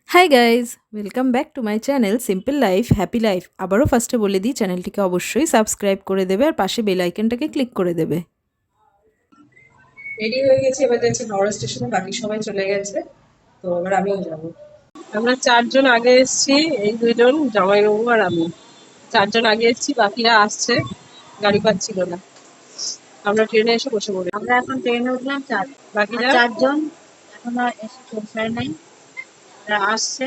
Hi guys, welcome back to my channel simple life happy life. আবারও ফার্স্টে বলে দিই, চ্যানেলটিকে অবশ্যই সাবস্ক্রাইব করে দেবে আর পাশে বেল আইকনটাকে ক্লিক করে দেবে। রেডি হয়ে গেছি, এবার যাচ্ছি হাওড়া স্টেশনে। বাকি সবাই চলে গেছে, তো এবার আমিও যাবো। আমরা চারজন আগে এসেছি, এই দুইজন জামাইবাবু আর আমি। চারজন আগে এসেছি, বাকিরা আসছে, গাড়ি পাচ্ছিল না। আমরা ট্রেনে এসে বসে পড়ি। আমরা এখন ট্রেনে উঠলাম বাকিরা চারজন এখনো এসে পৌঁছায় নাই। ওরা আসছে,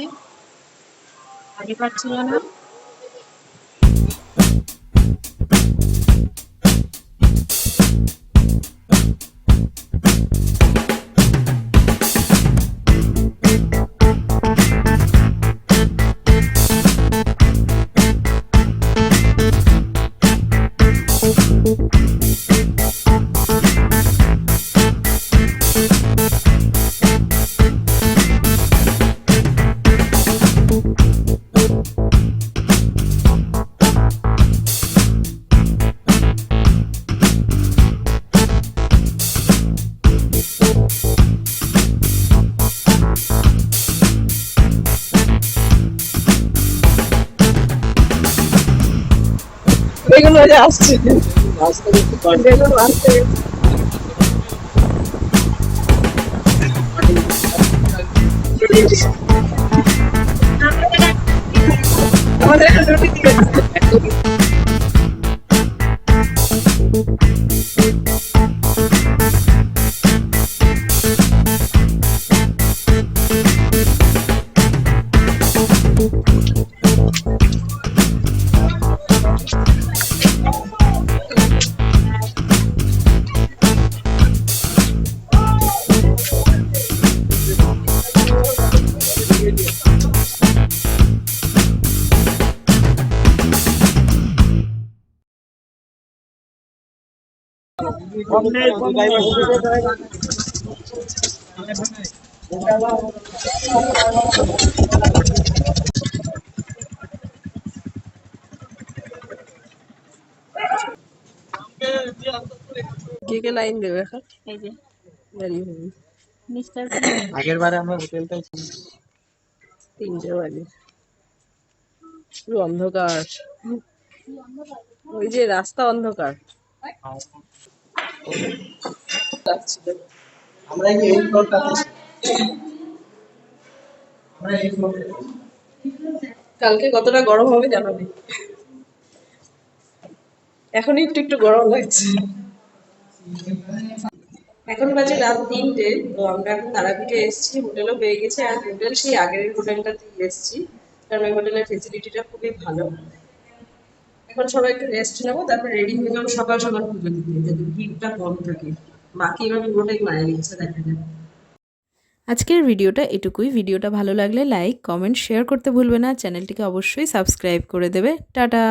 গাড়ি পাচ্ছিল না। বেগুন ভাজা আসছে, বেগুন আসছে। আমাদের একটা রুটি দিবে। কে কে লাইন দেবে এখন? এই যে দাঁড়িয়ে হবে। মিস্টার আগের বারে আমরা হোটেলটাই ছিলাম। 3টে বাজে, পুরো অন্ধকার। ওই যে রাস্তা অন্ধকার লাগছিল। আমরা এই ফ্লোরটাতে আমরা এই ফ্লোরে কালকে কতটা গরম হবে জানাবে। এখন একটু একটু গরম লাগছে। এখন বাজে রাত 3টে। তো আমরা এখন তারাপীঠে এসেছি, হোটেলও পেয়ে গেছি। আর হোটেল সেই আগের হোটেলটাতে এসেছি, কারণ ওই হোটেলের ফেসিলিটিটা খুবই ভালো। এখন সবাই একটু রেস্ট নেবো, তারপর রেডি হয়ে যাবো সকাল সকাল পুজো দিতে, যাতে ভিড়টা কম থাকে। বাকি এবার পুরোটাই মায়ের ইচ্ছা, দেখা যাবে। আজকের ভিডিওটা এটুকুই। ভিডিওটা ভালো লাগলে লাইক, কমেন্ট, শেয়ার করতে ভুলবে না। চ্যানেলটিকে অবশ্যই সাবস্ক্রাইব করে দেবে। টাটা।